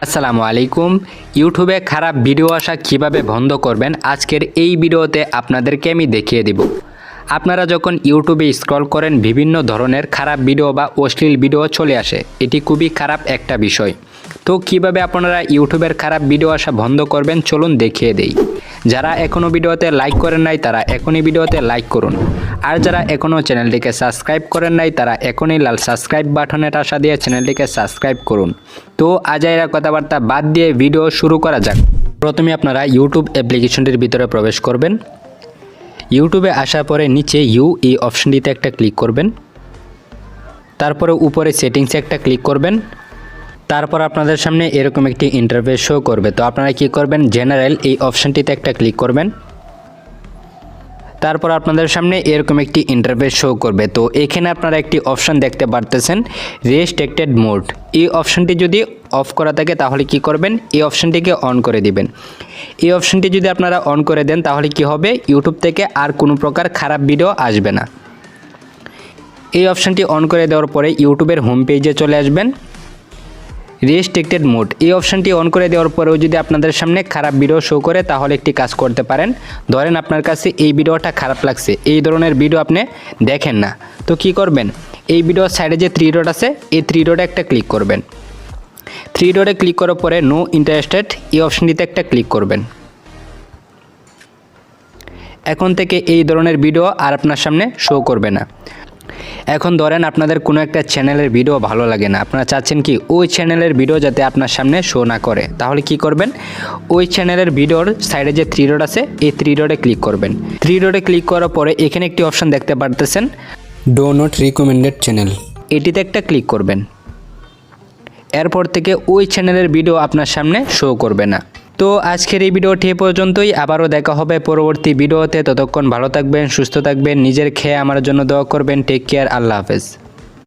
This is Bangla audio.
আসসালামু আলাইকুম। ইউটিউবে খারাপ ভিডিও আসা কিভাবে বন্ধ করবেন আজকের এই ভিডিওতে আপনাদেরকে আমি দেখিয়ে দিব। আপনারা যখন ইউটিউবে স্ক্রল করেন বিভিন্ন ধরনের খারাপ ভিডিও বা অশ্লীল ভিডিও চলে আসে, এটি খুবই খারাপ একটা বিষয়। তো কিভাবে আপনারা ইউটিউবের খারাপ ভিডিও আসা বন্ধ করবেন চলুন দেখিয়ে দেই। যারা এখনও ভিডিওতে লাইক করেন নাই তারা এখনই ভিডিওতে লাইক করুন, আর যারা এখনও চ্যানেলটিকে সাবস্ক্রাইব করেন নাই তারা এখনই লাল সাবস্ক্রাইব বাটনের আশা দিয়ে চ্যানেলটিকে সাবস্ক্রাইব করুন। তো আজাইরা কথাবার্তা বাদ দিয়ে ভিডিও শুরু করা যাক। প্রথমে আপনারা ইউটিউব অ্যাপ্লিকেশনটির ভিতরে প্রবেশ করবেন। ইউটিউবে আসার পরে নিচে এই অপশনটিতে একটা ক্লিক করবেন, তারপরে উপরে সেটিংসে একটা ক্লিক করবেন। তারপর আপনাদের সামনে এরকম একটি ইন্টারফেস শো করবে। তো আপনারা কি করবেন, জেনারেল এই অপশনটিতে একটা ক্লিক করবেন। তারপর আপনাদের সামনে এরকম একটি ইন্টারফেস শো করবে। তো এখানে আপনারা একটি অপশন দেখতে পারতেছেন, রেস্ট্রিক্টেড মোড। এই অপশনটি যদি অফ করা থাকে তাহলে কি করবেন, এই অপশনটিকে অন করে দিবেন। এই অপশনটি যদি আপনারা অন করে দেন তাহলে কি হবে, ইউটিউব থেকে আর কোনো প্রকার খারাপ ভিডিও আসবে না। এই অপশনটি অন করে দেওয়ার পরে ইউটিউবের হোম পেজে চলে আসবেন। রেস্ট্রিক্টেড মোড এই অপশনটি অন করে দেওয়ার পরেও যদি আপনাদের সামনে খারাপ ভিডিও শো করে তাহলে একটি কাজ করতে পারেন। ধরেন আপনার কাছে এই ভিডিওটা খারাপ লাগছে, এই ধরনের ভিডিও আপনি দেখেন না, তো কি করবেন, এই ভিডিওর সাইডে যে থ্রি ডট আছে এই থ্রি ডটে একটা ক্লিক করবেন। থ্রি ডটে ক্লিক করার পরে নো ইন্টারেস্টেড এই অপশনটিতে একটা ক্লিক করবেন। এখন থেকে এই ধরনের ভিডিও আর আপনার সামনে শো করবে না। এখন ধরেন আপনাদের কোনো একটা চ্যানেলের ভিডিও ভালো লাগে না, আপনারা চাচ্ছেন কি ওই চ্যানেলের ভিডিও যাতে আপনার সামনে শো না করে, তাহলে কি করবেন, ওই চ্যানেলের ভিডিওর সাইডে যে থ্রি ডট আছে এই থ্রি ডটে ক্লিক করবেন। থ্রি ডটে ক্লিক করার পরে এখানে একটি অপশন দেখতে পারতেছেন, ডো নট রিকমেন্ডেড চ্যানেল, এটিতে একটা ক্লিক করবেন। এরপর থেকে ওই চ্যানেলের ভিডিও আপনার সামনে শো করবে না। তো আজকের এই ভিডিওটি এ পর্যন্তই, আবারও দেখা হবে পরবর্তী ভিডিওতে। ততক্ষণ ভালো থাকবেন, সুস্থ থাকবেন, নিজের খেয়ে আমার জন্য দোয়া করবেন। টেক কেয়ার, আল্লাহ হাফেজ।